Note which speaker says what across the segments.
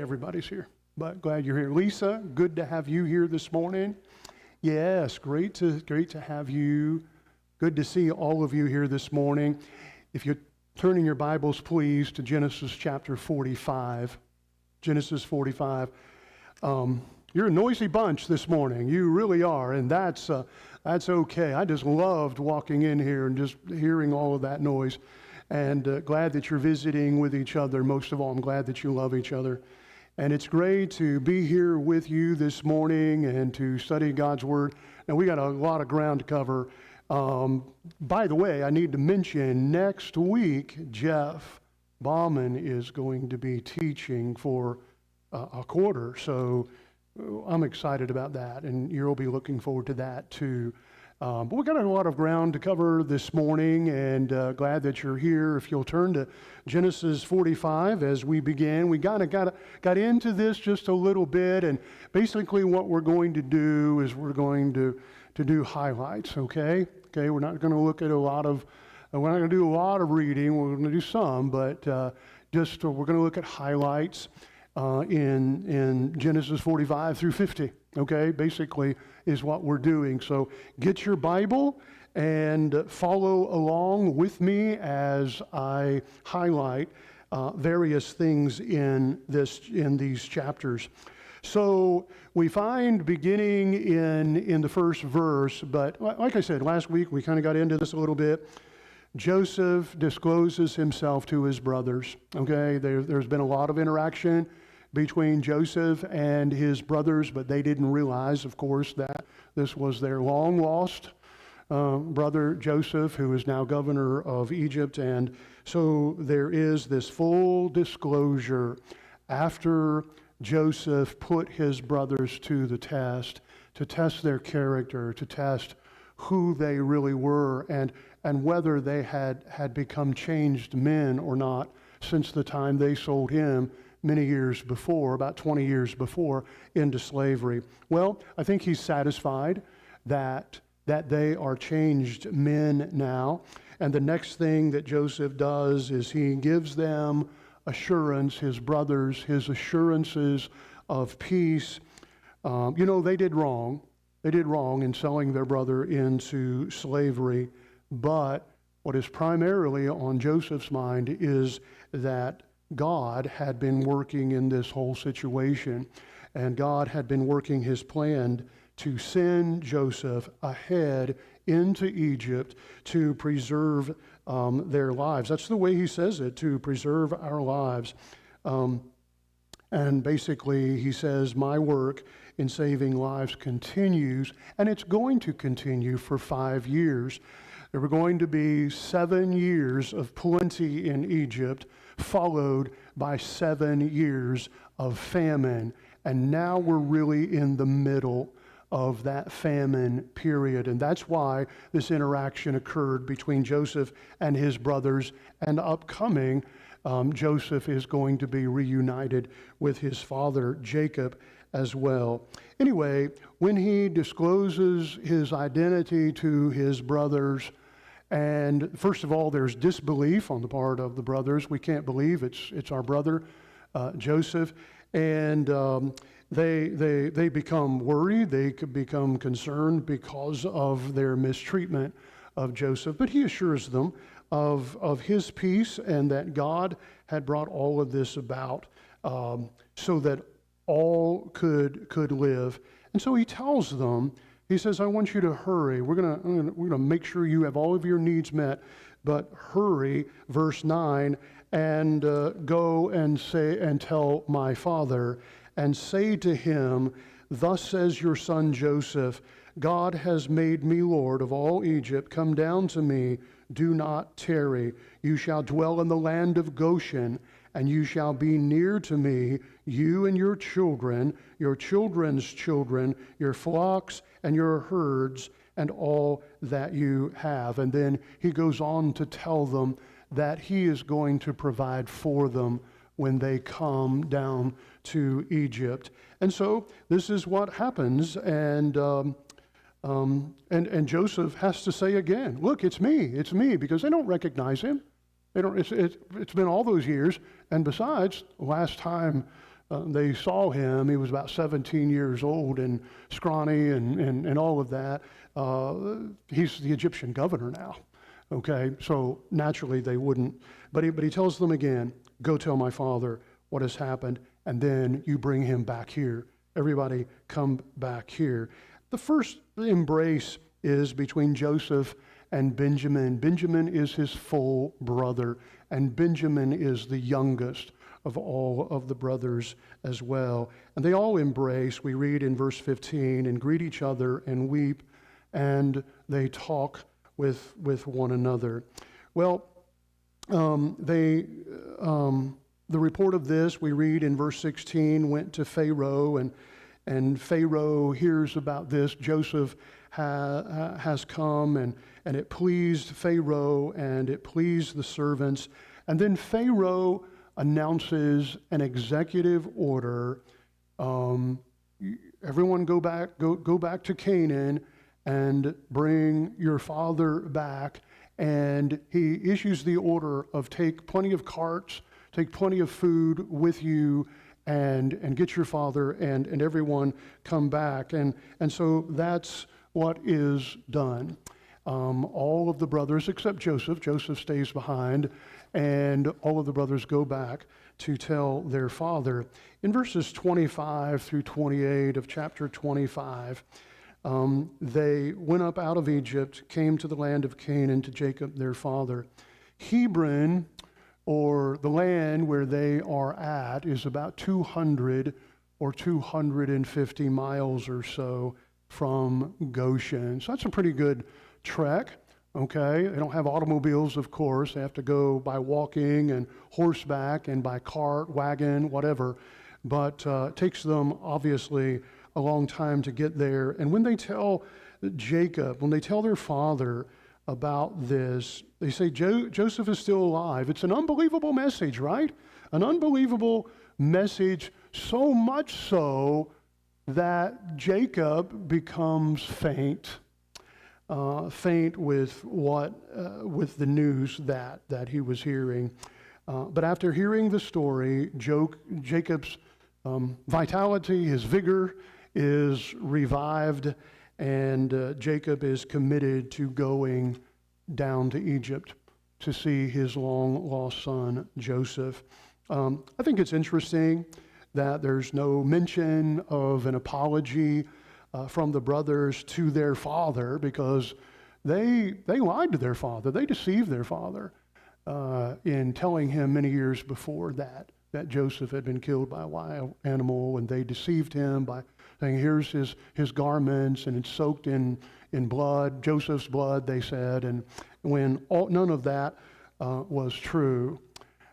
Speaker 1: everybody's here, but glad you're here. Lisa, good to have you here this morning. Yes, great to have you. Good to see all of you here this morning. If you're turning your Bibles, please, to Genesis chapter 45. Genesis 45. You're a noisy bunch this morning. You really are, and that's okay. I just loved walking in here and just hearing all of that noise. And glad that you're visiting with each other. Most of all, I'm glad that you love each other. And it's great to be here with you this morning and to study God's Word. Now, we got a lot of ground to cover. By the way, I need to mention next week, Jeff Bauman is going to be teaching for a quarter. So I'm excited about that, and you'll be looking forward to that too. But we've got a lot of ground to cover this morning, and glad that you're here. If you'll turn to Genesis 45 as we begin. We got into this just a little bit, and basically what we're going to do is we're going to do highlights, okay? Okay, we're not going to look at we're not going to do a lot of reading. We're going to do some, but we're going to look at highlights in Genesis 45 through 50, okay? Basically is what we're doing. So get your Bible and follow along with me as I highlight various things in these chapters. So we find beginning in the first verse, but like I said, last week we kind of got into this a little bit. Joseph discloses himself to his brothers, okay? There's been a lot of interaction between Joseph and his brothers, but they didn't realize, of course, that this was their long-lost brother Joseph, who is now governor of Egypt. And so there is this full disclosure after Joseph put his brothers to the test, to test their character, to test who they really were, and whether they had become changed men or not since the time they sold him many years before, about 20 years before, into slavery. Well, I think he's satisfied that they are changed men now. And the next thing that Joseph does is he gives them assurance, his brothers, his assurances of peace. They did wrong. They did wrong in selling their brother into slavery. But what is primarily on Joseph's mind is that God had been working in this whole situation, and God had been working his plan to send Joseph ahead into Egypt to preserve their lives. That's the way he says it, to preserve our lives. And basically he says, my work in saving lives continues, and it's going to continue for 5 years. There were going to be 7 years of plenty in Egypt, followed by 7 years of famine. And now we're really in the middle of that famine period. And that's why this interaction occurred between Joseph and his brothers. And upcoming, Joseph is going to be reunited with his father, Jacob, as well. Anyway, when he discloses his identity to his brothers, and first of all, there's disbelief on the part of the brothers. We can't believe it's our brother, Joseph. And they become worried. They could become concerned because of their mistreatment of Joseph. But he assures them of his peace and that God had brought all of this about so that all could live. And so he tells them, he says, I want you to hurry. We're gonna make sure you have all of your needs met, but hurry, verse 9, and go and say and tell my father, and say to him, thus says your son Joseph, God has made me Lord of all Egypt. Come down to me, do not tarry. You shall dwell in the land of Goshen, and you shall be near to me, you and your children, your children's children, your flocks and your herds, and all that you have. And then he goes on to tell them that he is going to provide for them when they come down to Egypt. And so this is what happens, and Joseph has to say again, look, it's me, because they don't recognize him. It's been all those years, and besides, last time they saw him. He was about 17 years old and scrawny and all of that. He's the Egyptian governor now. Okay, so naturally they wouldn't. But he tells them again, go tell my father what has happened, and then you bring him back here. Everybody come back here. The first embrace is between Joseph and Benjamin. Benjamin is his full brother, and Benjamin is the youngest of all of the brothers as well. And they all embrace, we read in verse 15, and greet each other and weep, and they talk with one another. Well, the report of this, we read in verse 16, went to Pharaoh, and Pharaoh hears about this. Joseph has come, and it pleased Pharaoh, and it pleased the servants. And then Pharaoh announces an executive order. Everyone go back to Canaan and bring your father back. And he issues the order of take plenty of carts, take plenty of food with you, and get your father and everyone come back. And so that's what is done. All of the brothers except Joseph. Joseph stays behind, and all of the brothers go back to tell their father. In verses 25 through 28 of chapter 25, they went up out of Egypt, came to the land of Canaan to Jacob their father. Hebron, or the land where they are at, is about 200 or 250 miles or so from Goshen. So that's a pretty good trek, okay? They don't have automobiles, of course. They have to go by walking and horseback and by cart, wagon, whatever. But it takes them, obviously, a long time to get there. And when they tell Jacob, when they tell their father about this, they say, Joseph is still alive. It's an unbelievable message, right? An unbelievable message, so much so that Jacob becomes faint with with the news that he was hearing. But after hearing the story, Jacob's vitality, his vigor is revived, and Jacob is committed to going down to Egypt to see his long-lost son, Joseph. I think it's interesting that there's no mention of an apology from the brothers to their father, because they lied to their father. They deceived their father in telling him many years before that Joseph had been killed by a wild animal, and they deceived him by saying, here's his garments, and it's soaked in blood, Joseph's blood, they said, and when none of that was true.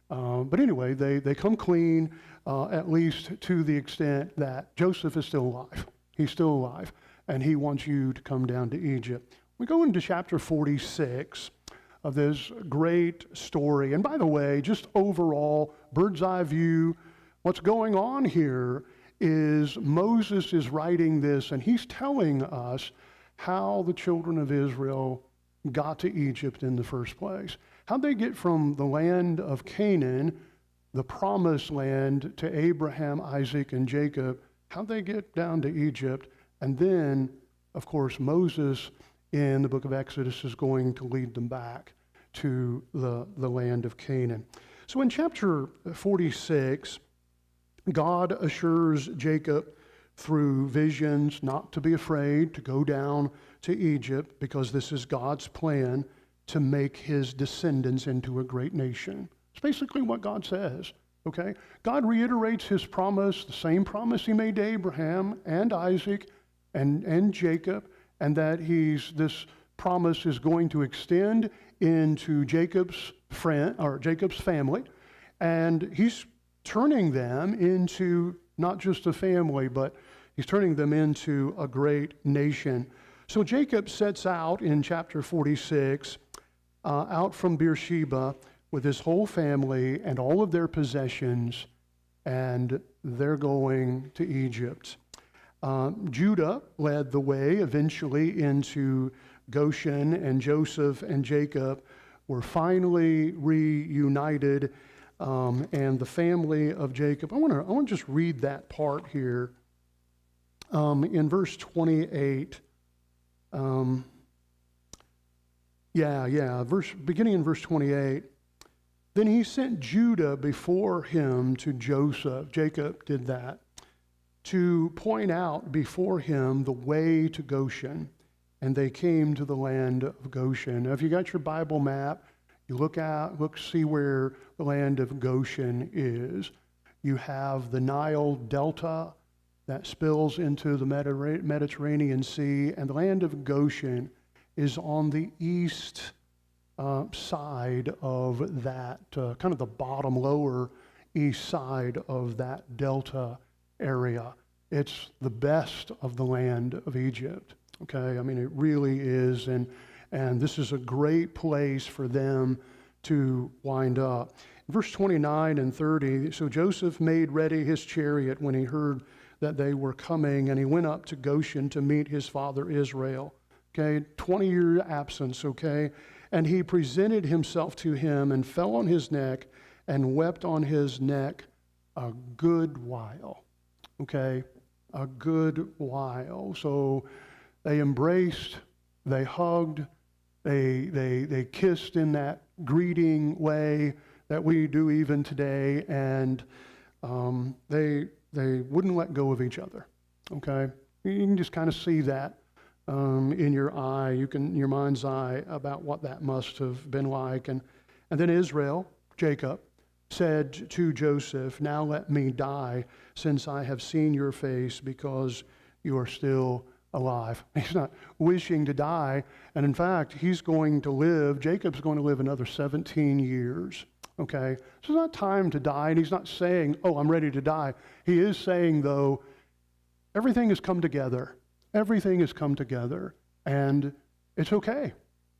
Speaker 1: But anyway, they come clean, at least to the extent that Joseph is still alive. He's still alive, and he wants you to come down to Egypt. We go into chapter 46 of this great story. And by the way, just overall, bird's eye view, what's going on here is Moses is writing this, and he's telling us how the children of Israel got to Egypt in the first place. How'd they get from the land of Canaan, the promised land, to Abraham, Isaac, and Jacob? How'd they get down to Egypt? And then, of course, Moses in the book of Exodus is going to lead them back to the land of Canaan. So in chapter 46, God assures Jacob through visions not to be afraid to go down to Egypt, because this is God's plan to make his descendants into a great nation. It's basically what God says, okay? God reiterates his promise, the same promise he made to Abraham and Isaac and Jacob, and that this promise is going to extend into Jacob's family, and he's turning them into not just a family, but he's turning them into a great nation. So Jacob sets out in chapter 46, out from Beersheba with his whole family and all of their possessions, and they're going to Egypt. Judah led the way eventually into Goshen, and Joseph and Jacob were finally reunited and the family of Jacob. I want to just read that part here in verse 28. Beginning in verse 28. Then he sent Judah before him to Joseph. Jacob did that to point out before him the way to Goshen. And they came to the land of Goshen. Now, if you got your Bible map, you see where the land of Goshen is. You have the Nile Delta that spills into the Mediterranean Sea, and the land of Goshen is on the east side of that, kind of the bottom lower east side of that delta area. It's the best of the land of Egypt. Okay, I mean, it really is, and this is a great place for them to wind up. Verse 29 and 30, so Joseph made ready his chariot when he heard that they were coming, and he went up to Goshen to meet his father Israel. Okay, 20-year absence, okay? And he presented himself to him and fell on his neck and wept on his neck a good while, okay? A good while. So they embraced, they hugged, they kissed in that greeting way that we do even today, and they wouldn't let go of each other, okay? You can just kind of see that in your mind's eye about what that must have been like. And then Israel, Jacob, said to Joseph, now let me die, since I have seen your face, because you are still alive. He's not wishing to die, and in fact, Jacob's going to live another 17 years, okay? So it's not time to die, and he's not saying, oh, I'm ready to die. He is saying, though, everything has come together. Everything has come together, and it's okay.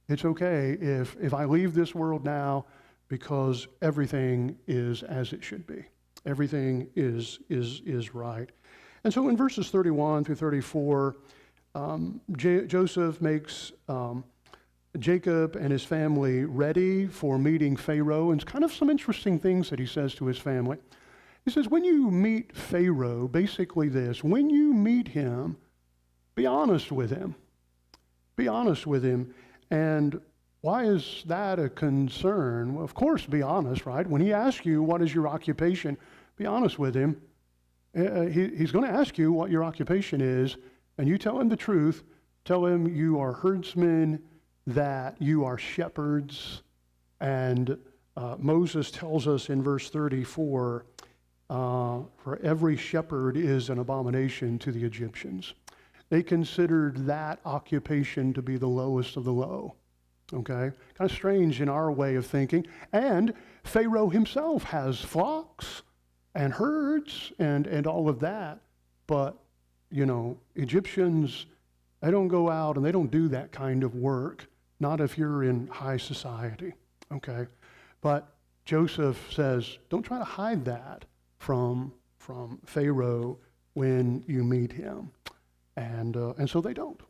Speaker 1: It's okay if I leave this world now, because everything is as it should be. Everything is right. And so in verses 31 through 34, Joseph makes Jacob and his family ready for meeting Pharaoh, and it's kind of some interesting things that he says to his family. He says, when you meet Pharaoh, basically this, when you meet him, be honest with him. Be honest with him. And why is that a concern? Well, of course, be honest, right? When he asks you, what is your occupation, be honest with him. He's going to ask you what your occupation is, and you tell him the truth. Tell him you are herdsmen, that you are shepherds. And Moses tells us in verse 34, for every shepherd is an abomination to the Egyptians. They considered that occupation to be the lowest of the low, okay? Kind of strange in our way of thinking. And Pharaoh himself has flocks and herds and all of that. But, Egyptians, they don't go out and they don't do that kind of work, not if you're in high society, okay? But Joseph says, don't try to hide that from Pharaoh when you meet him. And so they don't,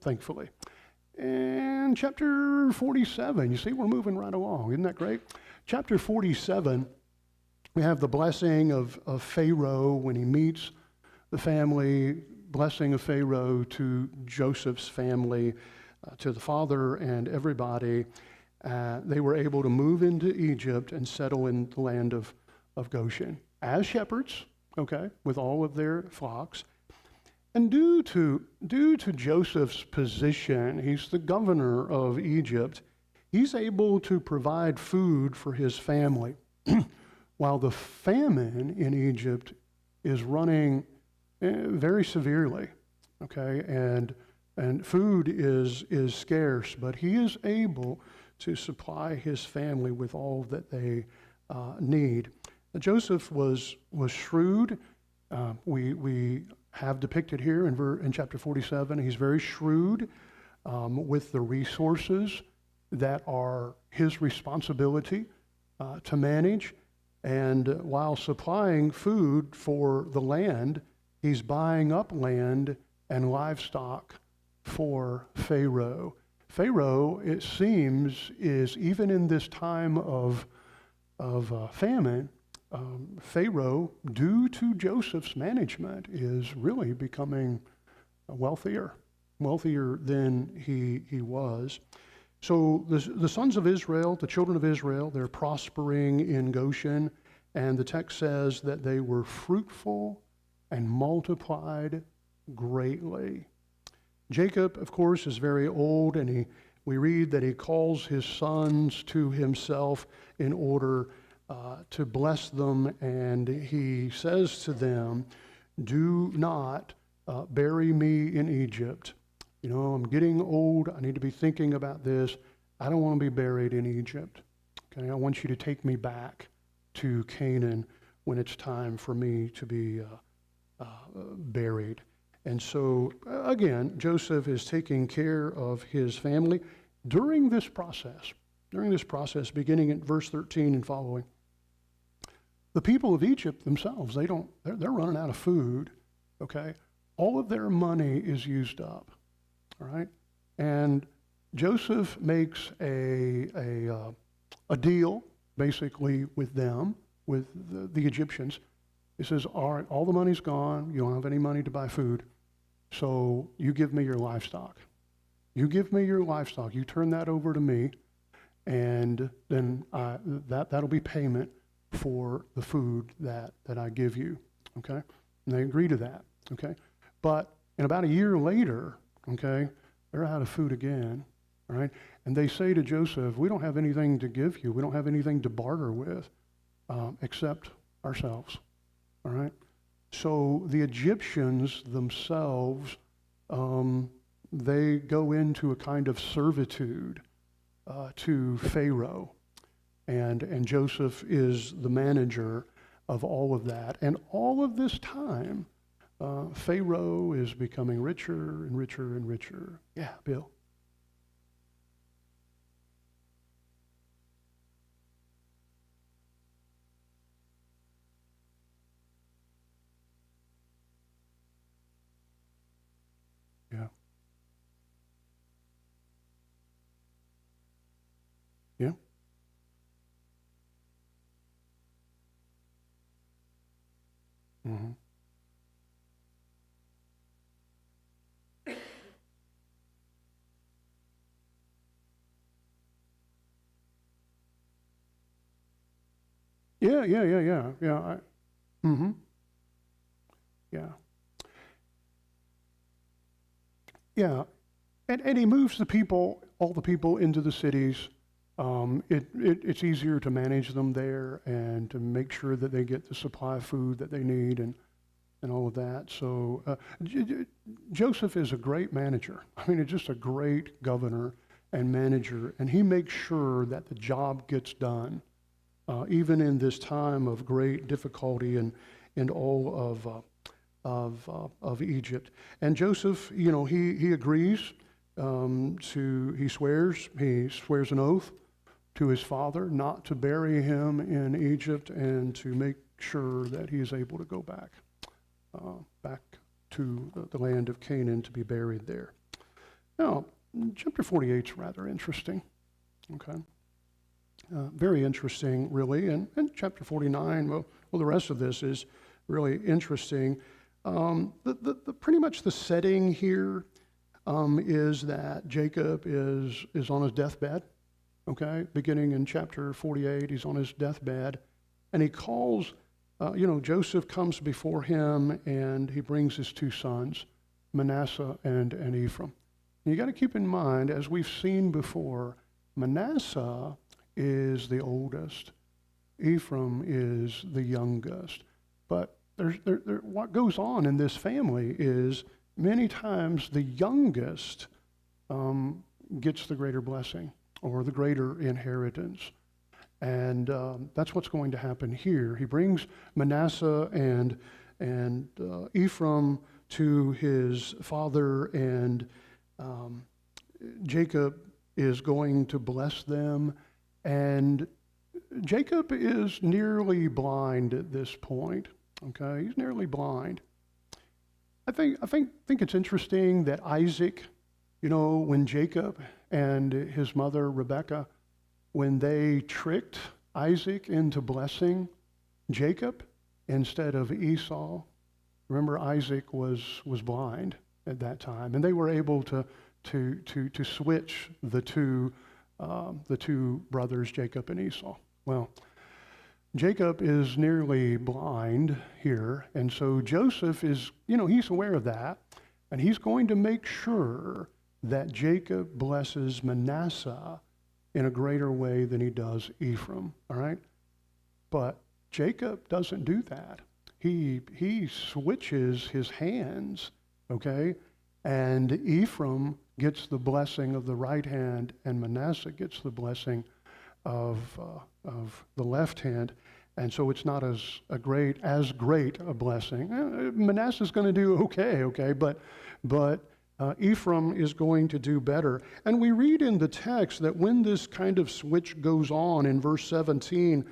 Speaker 1: thankfully. And chapter 47, you see, we're moving right along. Isn't that great? Chapter 47, we have the blessing of Pharaoh when he meets the family, blessing of Pharaoh to Joseph's family, to the father and everybody. They were able to move into Egypt and settle in the land of Goshen as shepherds, okay, with all of their flocks. And due to Joseph's position, he's the governor of Egypt, he's able to provide food for his family, while the famine in Egypt is running very severely, okay? And food is scarce, but he is able to supply his family with all that they need. Joseph was shrewd. We have depicted here in chapter 47. He's very shrewd with the resources that are his responsibility to manage. And while supplying food for the land, he's buying up land and livestock for Pharaoh. Pharaoh, it seems, is even in this time of famine, Pharaoh, due to Joseph's management, is really becoming wealthier than he was. So the sons of Israel, the children of Israel, they're prospering in Goshen, and the text says that they were fruitful and multiplied greatly. Jacob, of course, is very old, and we read that he calls his sons to himself in order to bless them, and he says to them, do not bury me in Egypt. You know, I'm getting old. I need to be thinking about this. I don't want to be buried in Egypt. Okay, I want you to take me back to Canaan when it's time for me to be buried. And so, again, Joseph is taking care of his family during this process, beginning at verse 13 and following. The people of Egypt themselves, they're running out of food, okay? All of their money is used up, all right? And Joseph makes a deal, basically, with them, with the Egyptians. He says, all right, all the money's gone. You don't have any money to buy food. So you give me your livestock. You give me your livestock. You turn that over to me, and then that'll be payment for the food that I give you, okay? And they agree to that, okay? But in about a year later, okay, they're out of food again, all right? And they say to Joseph, we don't have anything to give you. We don't have anything to barter with except ourselves, all right? So the Egyptians themselves, they go into a kind of servitude to Pharaoh. And Joseph is the manager of all of that. And all of this time, Pharaoh is becoming richer and richer and richer. Yeah, Bill. Yeah. Yeah. Mm-hmm. Yeah. Mm-hmm. Yeah. Yeah. And he moves all the people into the cities. It's easier to manage them there and to make sure that they get the supply of food that they need and all of that. So Joseph is a great manager. I mean, it's just a great governor and manager, and he makes sure that the job gets done, even in this time of great difficulty and all of Egypt. And Joseph, you know, he agrees he swears an oath to his father not to bury him in Egypt and to make sure that he is able to go back to the land of Canaan to be buried there. Now, chapter 48 is rather interesting, okay? Very interesting, really, and chapter 49, well, the rest of this is really interesting. Pretty much the setting here is that Jacob is on his deathbed, okay? Beginning in chapter 48, he's on his deathbed, and he calls, Joseph comes before him, and he brings his two sons, Manasseh and Ephraim. And you got to keep in mind, as we've seen before, Manasseh is the oldest. Ephraim is the youngest. But what goes on in this family is many times the youngest gets the greater blessing or the greater inheritance. And that's what's going to happen here. He brings Manasseh and Ephraim to his father, and Jacob is going to bless them. And Jacob is nearly blind at this point. Okay, he's nearly blind. I think it's interesting that Isaac, when Jacob and his mother Rebekah, when they tricked Isaac into blessing Jacob instead of Esau. Remember, Isaac was blind at that time, and they were able to switch the two brothers, Jacob and Esau. Well, Jacob is nearly blind here, and so Joseph is, he's aware of that, and he's going to make sure that Jacob blesses Manasseh in a greater way than he does Ephraim, all right? But Jacob doesn't do that. He switches his hands, okay? And Ephraim gets the blessing of the right hand, and Manasseh gets the blessing of the left hand. And so it's not as great a blessing. Manasseh's going to do okay, but Ephraim is going to do better. And we read in the text that when this kind of switch goes on in verse 17,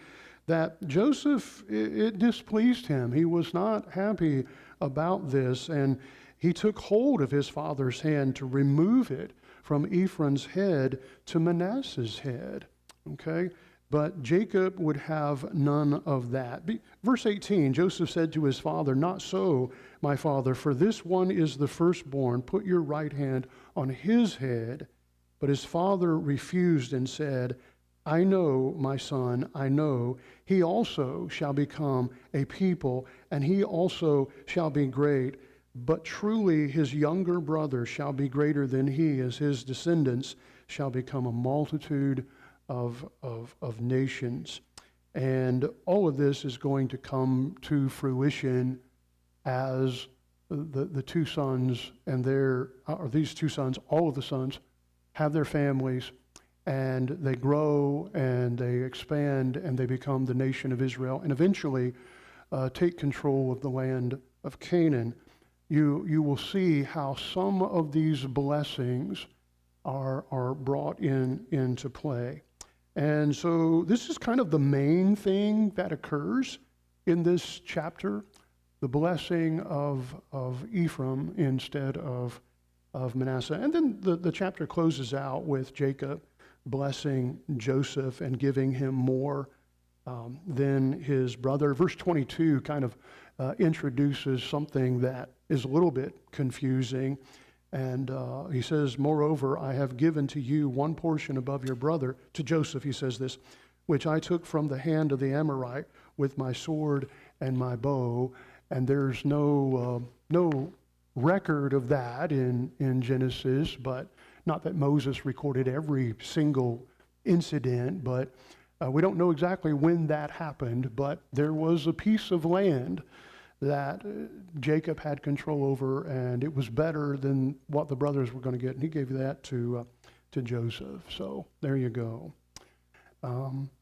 Speaker 1: that Joseph, it displeased him. He was not happy about this, and he took hold of his father's hand to remove it from Ephraim's head to Manasseh's head, okay? But Jacob would have none of that. Verse 18, Joseph said to his father, "Not so, my father, for this one is the firstborn. Put your right hand on his head." But his father refused and said, "I know, my son, I know. He also shall become a people, and he also shall be great. But truly his younger brother shall be greater than he, as his descendants shall become a multitude of nations." And all of this is going to come to fruition as the two sons and these two sons, all of the sons, have their families, and they grow and they expand and they become the nation of Israel, and eventually take control of the land of Canaan. You will see how some of these blessings are brought into play. And so this is kind of the main thing that occurs in this chapter, the blessing of Ephraim instead of Manasseh. And then the chapter closes out with Jacob blessing Joseph and giving him more than his brother. Verse 22 kind of introduces something that is a little bit confusing. And he says, "Moreover, I have given to you one portion above your brother," to Joseph he says this, "which I took from the hand of the Amorite with my sword and my bow." And there's no record of that in Genesis, but not that Moses recorded every single incident, but we don't know exactly when that happened, but there was a piece of land that Jacob had control over, and it was better than what the brothers were going to get, and he gave that to Joseph. So there you go.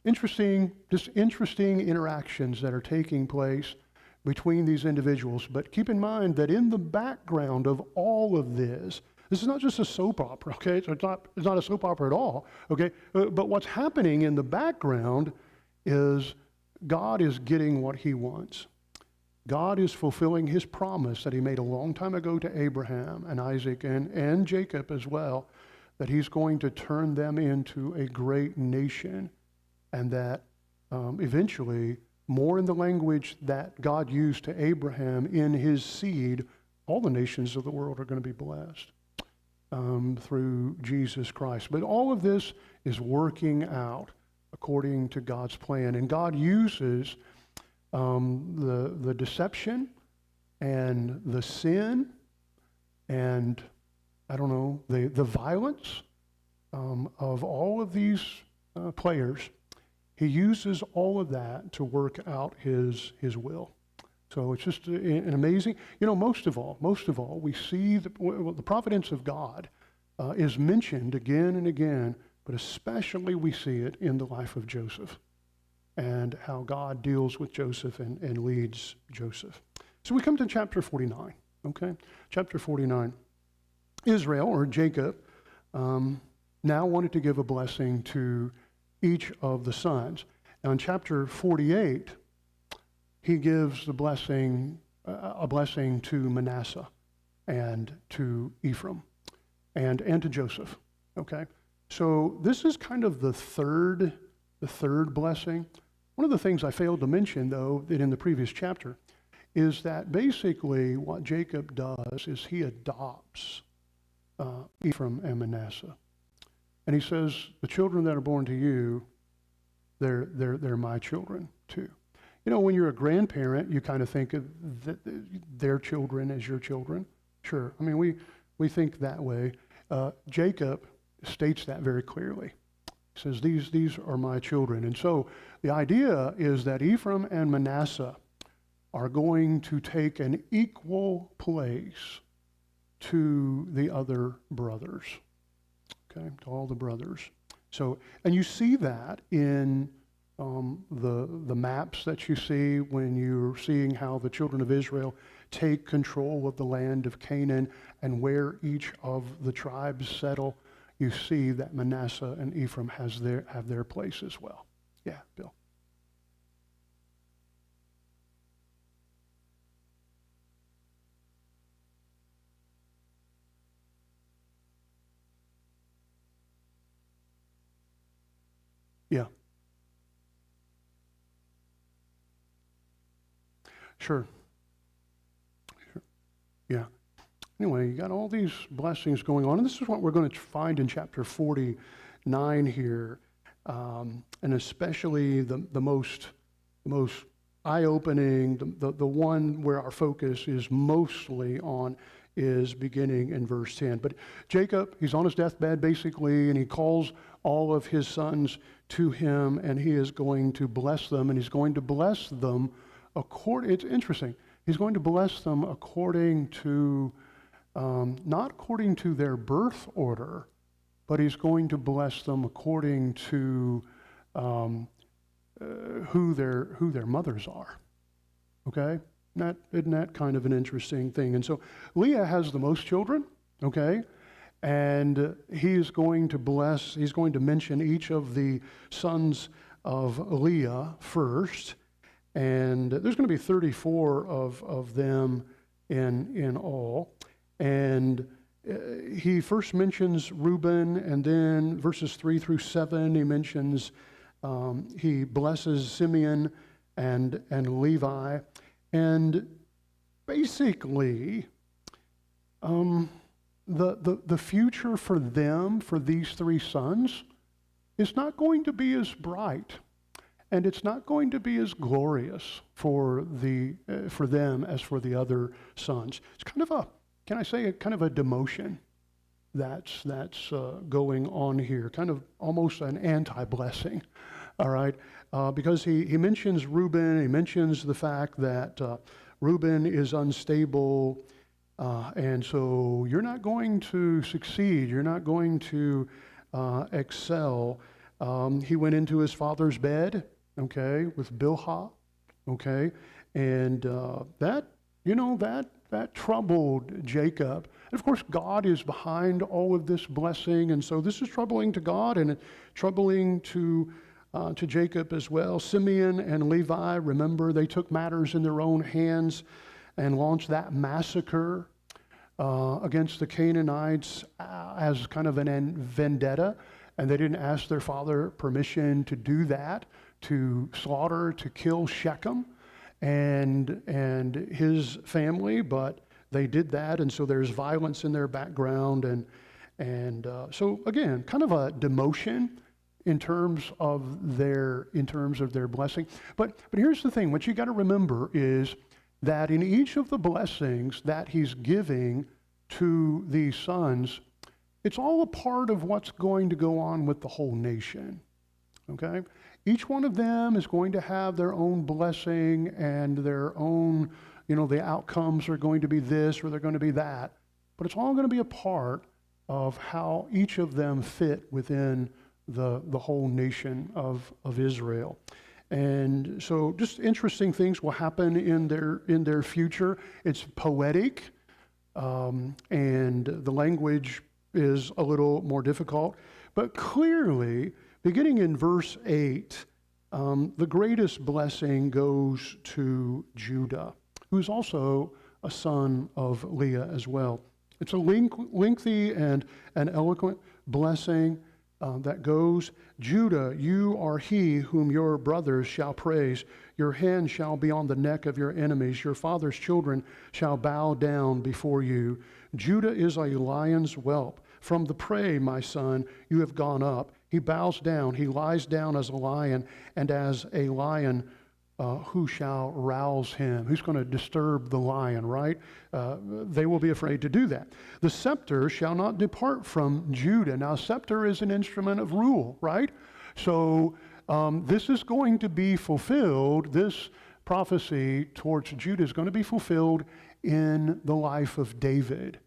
Speaker 1: Interesting interactions that are taking place between these individuals. But keep in mind that in the background of all of this is not just a soap opera, okay? So it's not a soap opera at all, okay? But what's happening in the background is God is getting what he wants. God is fulfilling his promise that he made a long time ago to Abraham and Isaac and Jacob as well, that he's going to turn them into a great nation, and that eventually, more in the language that God used to Abraham, in his seed, all the nations of the world are going to be blessed through Jesus Christ. But all of this is working out according to God's plan, and God uses the deception and the sin and, the violence of all of these players. He uses all of that to work out his will. So it's just an amazing, most of all, we see the providence of God is mentioned again and again, but especially we see it in the life of Joseph and how God deals with Joseph and leads Joseph. So we come to chapter 49, okay? Chapter 49. Israel, or Jacob, now wanted to give a blessing to each of the sons. Now in chapter 48, he gives a blessing to Manasseh and to Ephraim and to Joseph, okay? So this is kind of the third the third blessing. One of the things I failed to mention, though, that in the previous chapter, is that basically what Jacob does is he adopts Ephraim and Manasseh. And he says, the children that are born to you, they're my children too. You know, when you're a grandparent, you kind of think of their children as your children. Sure, I mean, we think that way. Jacob states that very clearly. He says, these are my children. And so the idea is that Ephraim and Manasseh are going to take an equal place to the other brothers, okay, to all the brothers. So, and you see that in the maps that you see when you're seeing how the children of Israel take control of the land of Canaan and where each of the tribes settle. You see that Manasseh and Ephraim have their place as well. Yeah, Bill. Yeah. Sure. Yeah. Anyway, you got all these blessings going on, and this is what we're going to find in chapter 49 here, and especially the most eye-opening, the one where our focus is mostly on is beginning in verse 10. But Jacob, he's on his deathbed basically, and he calls all of his sons to him, and he is going to bless them, and he's going to bless them it's interesting. He's going to bless them according to, not according to their birth order, but he's going to bless them according to who their mothers are. Okay? Isn't that kind of an interesting thing? And so Leah has the most children, okay? And he's going to mention each of the sons of Leah first. And there's going to be 34 of them in all. And he first mentions Reuben, and then verses 3 through 7, he mentions, he blesses Simeon and Levi. And basically, the future for them, for these three sons, is not going to be as bright. And it's not going to be as glorious for them as for the other sons. It's kind of a demotion that's going on here, kind of almost an anti-blessing, all right? Because he mentions Reuben, he mentions the fact that Reuben is unstable, and so you're not going to succeed, you're not going to excel. He went into his father's bed, okay, with Bilhah, okay, and that troubled Jacob. And of course, God is behind all of this blessing, and so this is troubling to God and troubling to Jacob as well. Simeon and Levi, remember, they took matters in their own hands and launched that massacre against the Canaanites as kind of an vendetta, and they didn't ask their father permission to do that, to slaughter, to kill Shechem and his family, but they did that, and so there's violence in their background, and so again, kind of a demotion in terms of their blessing. But here's the thing: what you got to remember is that in each of the blessings that he's giving to these sons, it's all a part of what's going to go on with the whole nation. Okay? Each one of them is going to have their own blessing and their own, the outcomes are going to be this or they're going to be that. But it's all going to be a part of how each of them fit within the whole nation of Israel. And so just interesting things will happen in their future. It's poetic, and the language is a little more difficult. But clearly, beginning in verse 8, the greatest blessing goes to Judah, who's also a son of Leah as well. It's a lengthy and an eloquent blessing. that goes, Judah, you are he whom your brothers shall praise. Your hand shall be on the neck of your enemies. Your father's children shall bow down before you. Judah is a lion's whelp. From the prey, my son, you have gone up. He bows down. He lies down as a lion, and as a lion, who shall rouse him? Who's going to disturb the lion, right? They will be afraid to do that. The scepter shall not depart from Judah. Now, scepter is an instrument of rule, right? So this is going to be fulfilled. This prophecy towards Judah is going to be fulfilled in the life of David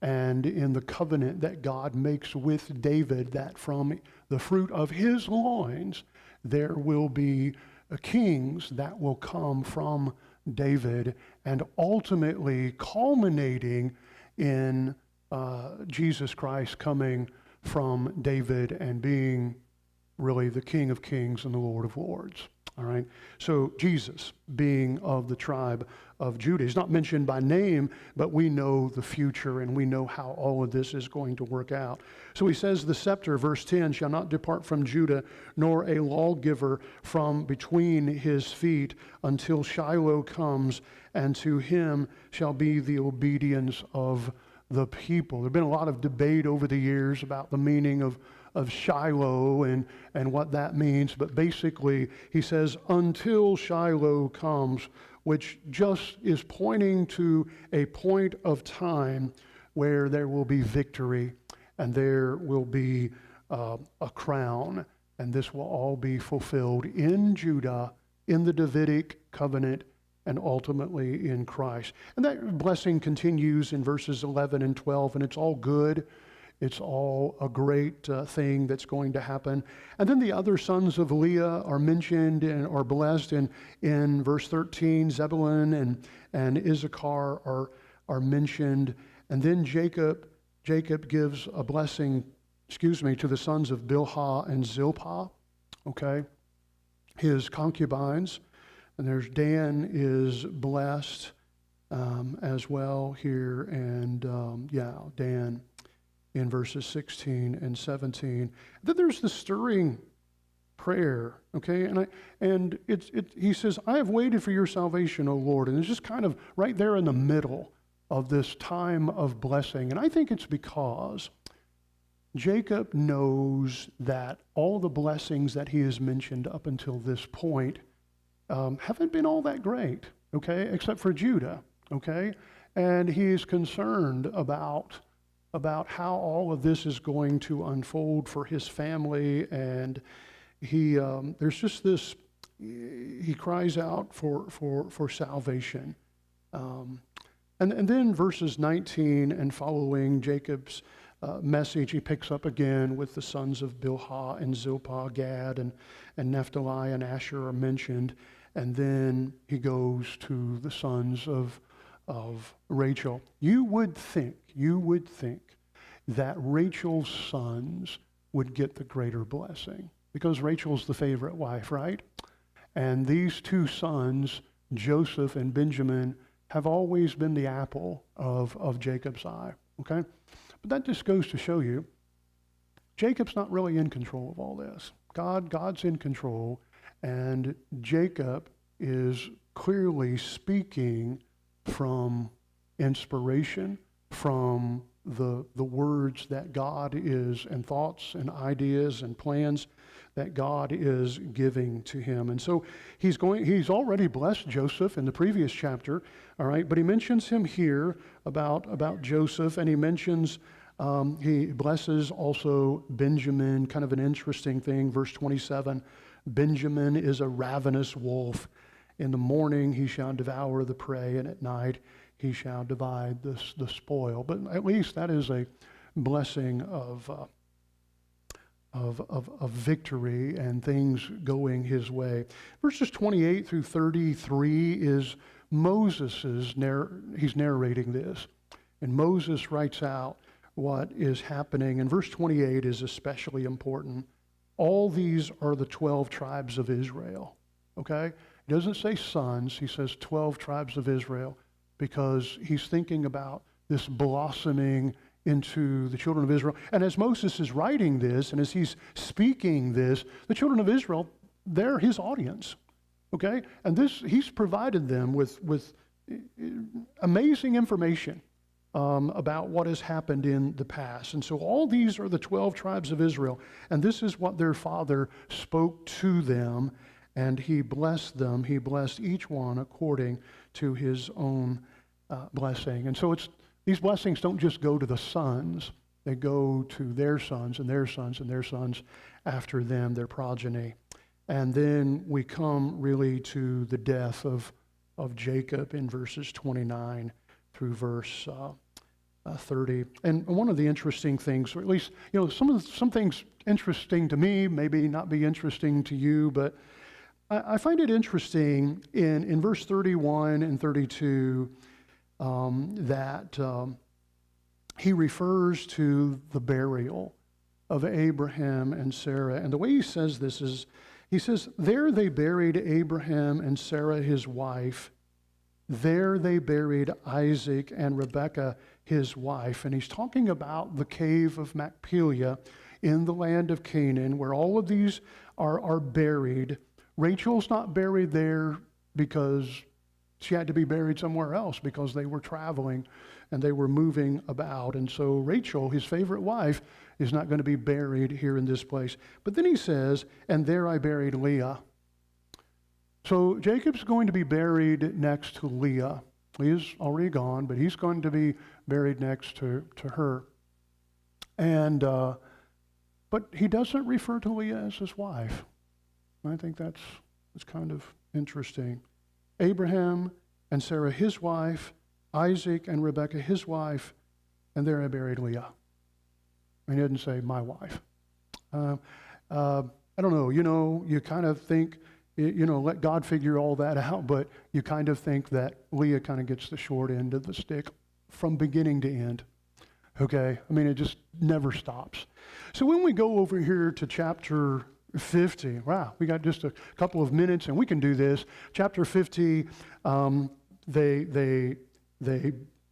Speaker 1: and in the covenant that God makes with David, that from the fruit of his loins there will be kings that will come from David, and ultimately culminating in Jesus Christ coming from David and being really the King of Kings and the Lord of Lords. All right, so Jesus being of the tribe of Judah. He's not mentioned by name, but we know the future and we know how all of this is going to work out. So he says, the scepter, verse 10, shall not depart from Judah, nor a lawgiver from between his feet until Shiloh comes, and to him shall be the obedience of the people. There's been a lot of debate over the years about the meaning of Shiloh and what that means, but basically he says, until Shiloh comes, which just is pointing to a point of time where there will be victory and there will be a crown, and this will all be fulfilled in Judah, in the Davidic covenant, and ultimately in Christ. And that blessing continues in verses 11 and 12, and it's all good. It's all a great thing that's going to happen. And then the other sons of Leah are mentioned and are blessed in verse 13. Zebulun and Issachar are mentioned. And then Jacob gives a blessing, to the sons of Bilhah and Zilpah, okay, his concubines. And there's Dan is blessed as well here. And Dan in verses 16 and 17. Then there's the stirring prayer, okay? And he says, I have waited for your salvation, O Lord. And it's just kind of right there in the middle of this time of blessing. And I think it's because Jacob knows that all the blessings that he has mentioned up until this point haven't been all that great, okay, except for Judah, okay? And he's concerned about how all of this is going to unfold for his family, and he there's just this, he cries out for salvation. And then verses 19 and following, Jacob's message, he picks up again with the sons of Bilhah and Zilpah, Gad and Naphtali and Asher are mentioned, and then he goes to the sons of Rachel. You would think that Rachel's sons would get the greater blessing because Rachel's the favorite wife, right? And these two sons, Joseph and Benjamin, have always been the apple of Jacob's eye, okay? But that just goes to show you, Jacob's not really in control of all this. God's in control, and Jacob is clearly speaking from inspiration, from the words that God is, and thoughts and ideas and plans that God is giving to him. And so he's already blessed Joseph in the previous chapter, all right, but he mentions him here about Joseph, and he mentions, he blesses also Benjamin, kind of an interesting thing, verse 27, Benjamin is a ravenous wolf. In the morning he shall devour the prey, and at night he shall divide the spoil. But at least that is a blessing of victory and things going his way. Verses 28 through 33 is Moses's, he's narrating this. And Moses writes out what is happening. And verse 28 is especially important. All these are the 12 tribes of Israel, okay? He doesn't say sons, he says 12 tribes of Israel, because he's thinking about this blossoming into the children of Israel. And as Moses is writing this, and as he's speaking this, the children of Israel, they're his audience, okay? And this, he's provided them with amazing information about what has happened in the past. And so all these are the 12 tribes of Israel, and this is what their father spoke to them, and he blessed them. He blessed each one according to his own blessing. And so these blessings don't just go to the sons, they go to their sons and their sons and their sons after them, their progeny. And then we come really to the death of Jacob in verses 29 through verse 30. And one of the interesting things, or at least, some things interesting to me, maybe not be interesting to you, but I find it interesting in verse 31 and 32 that he refers to the burial of Abraham and Sarah. And the way he says this is, he says, there they buried Abraham and Sarah his wife. There they buried Isaac and Rebekah his wife. And he's talking about the cave of Machpelah in the land of Canaan, where all of these are buried. Rachel's not buried there because she had to be buried somewhere else because they were traveling and they were moving about. And so Rachel, his favorite wife, is not going to be buried here in this place. But then he says, and there I buried Leah. So Jacob's going to be buried next to Leah. Leah's already gone, but he's going to be buried next to her. And but he doesn't refer to Leah as his wife. I think that's kind of interesting. Abraham and Sarah, his wife, Isaac and Rebekah, his wife, and there I buried Leah. And he didn't say my wife. I don't know, you kind of think, let God figure all that out, but you kind of think that Leah kind of gets the short end of the stick from beginning to end. Okay? I mean, it just never stops. So when we go over here to chapter 50, wow, we got just a couple of minutes and we can do this. Chapter 50, they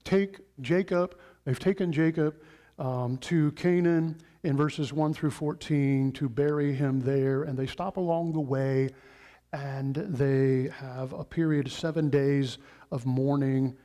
Speaker 1: take Jacob, they've taken Jacob to Canaan in verses 1 through 14 to bury him there, and they stop along the way and they have a period of 7 days of mourning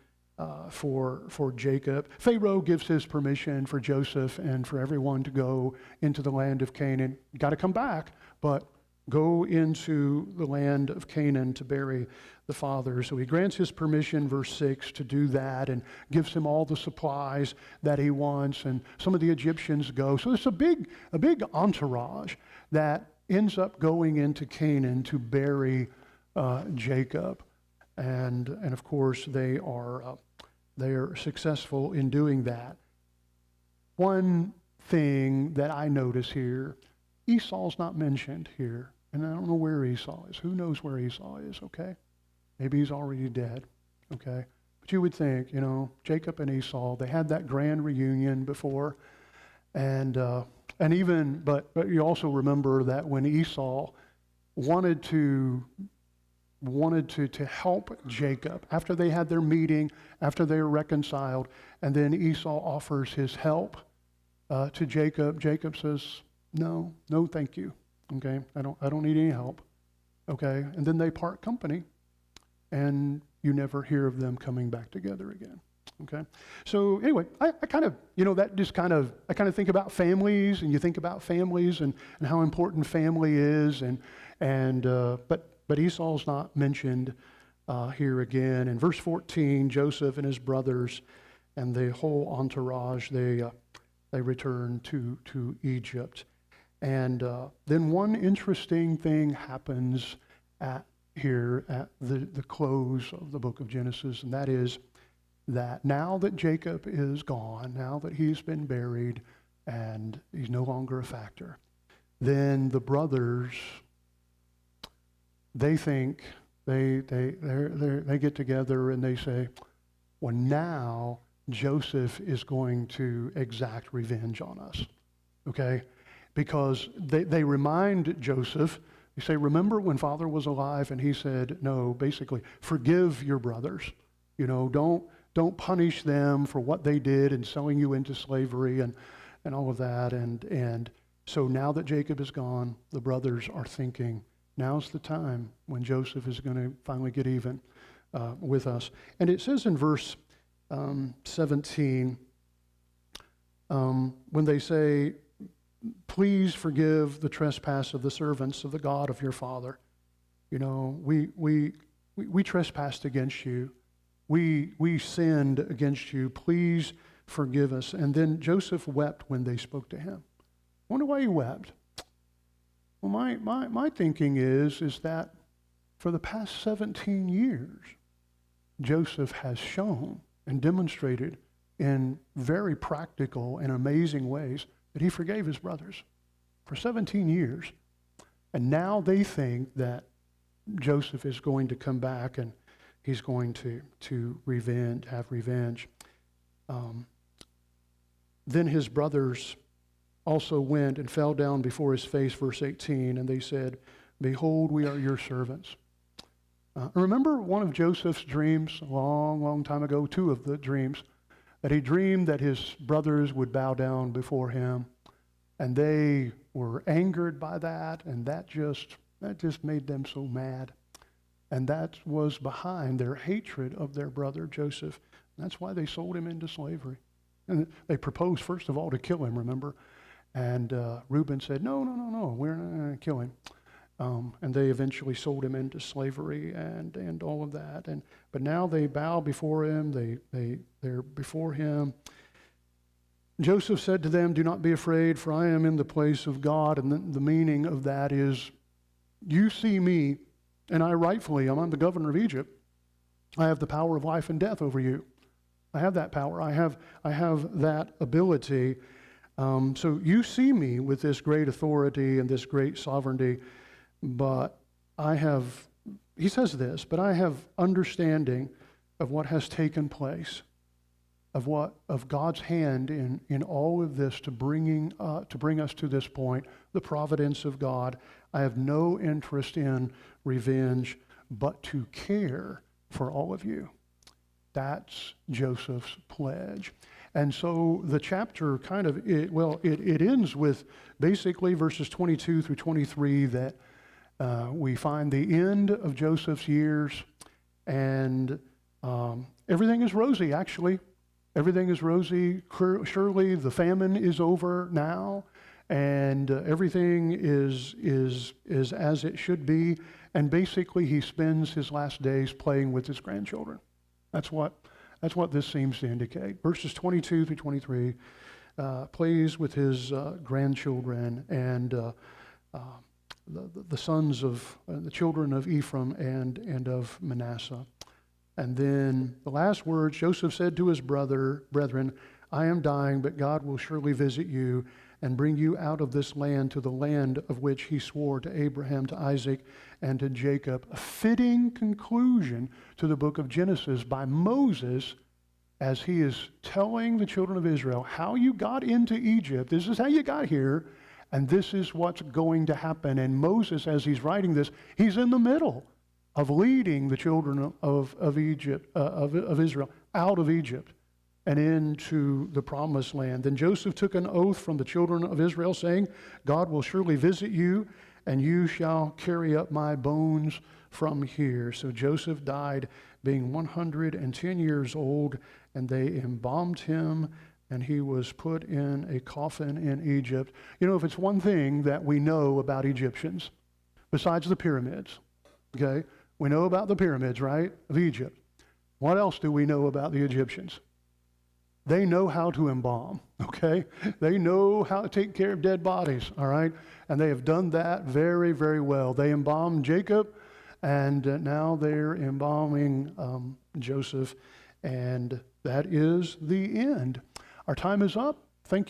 Speaker 1: for Jacob. Pharaoh gives his permission for Joseph and for everyone to go into the land of Canaan. You got to come back, but go into the land of Canaan to bury the father. So he grants his permission, verse 6, to do that and gives him all the supplies that he wants, and some of the Egyptians go. So it's a big entourage that ends up going into Canaan to bury Jacob. And of course, they are successful in doing that. One thing that I notice here, Esau's not mentioned here. And I don't know where Esau is. Who knows where Esau is, okay? Maybe he's already dead, okay? But you would think, Jacob and Esau, they had that grand reunion before. But you also remember that when Esau wanted to help Jacob, after they had their meeting, after they were reconciled, and then Esau offers his help to Jacob. Jacob says, no, thank you. Okay, I don't need any help. Okay, and then they part company, and you never hear of them coming back together again. Okay, so anyway, I kind of, I kind of think about families, and you think about families and how important family is, but Esau's not mentioned here again. In verse 14, Joseph and his brothers and the whole entourage, they return to Egypt. And then one interesting thing happens at the close of the book of Genesis, and that is that now that Jacob is gone, now that he's been buried and he's no longer a factor, then the brothers, they think, they get together and they say, well, now Joseph is going to exact revenge on us, okay? Because they remind Joseph, they say, remember when father was alive? And he said, no, basically, forgive your brothers. Don't don't punish them for what they did in selling you into slavery and all of that. And so now that Jacob is gone, the brothers are thinking, now's the time when Joseph is going to finally get even with us. And it says in verse 17, when they say, please forgive the trespass of the servants of the God of your father. You know, we trespassed against you. We sinned against you. Please forgive us. And then Joseph wept when they spoke to him. I wonder why he wept. Well, my thinking is that for the past 17 years, Joseph has shown and demonstrated in very practical and amazing ways that he forgave his brothers for 17 years. And now they think that Joseph is going to come back and he's going to have revenge. Then his brothers also went and fell down before his face, verse 18, and they said, behold, we are your servants. Remember one of Joseph's dreams a long, long time ago, two of the dreams, that he dreamed that his brothers would bow down before him, and they were angered by that, and that just made them so mad. And that was behind their hatred of their brother Joseph. That's why they sold him into slavery. And they proposed, first of all, to kill him, remember? And Reuben said, no, we're not going to kill him. And they eventually sold him into slavery and all of that. But now they bow before him. They're before him. Joseph said to them, do not be afraid, for I am in the place of God. And the meaning of that is, you see me, and I'm the governor of Egypt. I have the power of life and death over you. I have that power. I have that ability. So you see me with this great authority and this great sovereignty, but he says this, but I have understanding of what has taken place, of God's hand in all of this to bring us to this point, the providence of God. I have no interest in revenge, but to care for all of you. That's Joseph's pledge. And so the chapter it ends with basically verses 22 through 23 that we find the end of Joseph's years, and everything is rosy, actually. Everything is rosy. Surely the famine is over now, and everything is as it should be. And basically he spends his last days playing with his grandchildren. That's what this seems to indicate. Verses 22 through 23, plays with his grandchildren and the sons of the children of Ephraim and of Manasseh. And then the last words, Joseph said to his brethren, I am dying, but God will surely visit you and bring you out of this land to the land of which he swore to Abraham, to Isaac, and to Jacob. A fitting conclusion to the book of Genesis by Moses, as he is telling the children of Israel how you got into Egypt. This is how you got here, and this is what's going to happen. And Moses, as he's writing this, he's in the middle of leading the children of Israel out of Egypt and into the promised land. Then Joseph took an oath from the children of Israel, saying, God will surely visit you, and you shall carry up my bones from here. So Joseph died being 110 years old, and they embalmed him, and he was put in a coffin in Egypt. You know, if it's one thing that we know about Egyptians, besides the pyramids, okay? We know about the pyramids, right, of Egypt. What else do we know about the Egyptians? They know how to embalm, okay? They know how to take care of dead bodies, all right? And they have done that very, very well. They embalmed Jacob, and now they're embalming Joseph, and that is the end. Our time is up.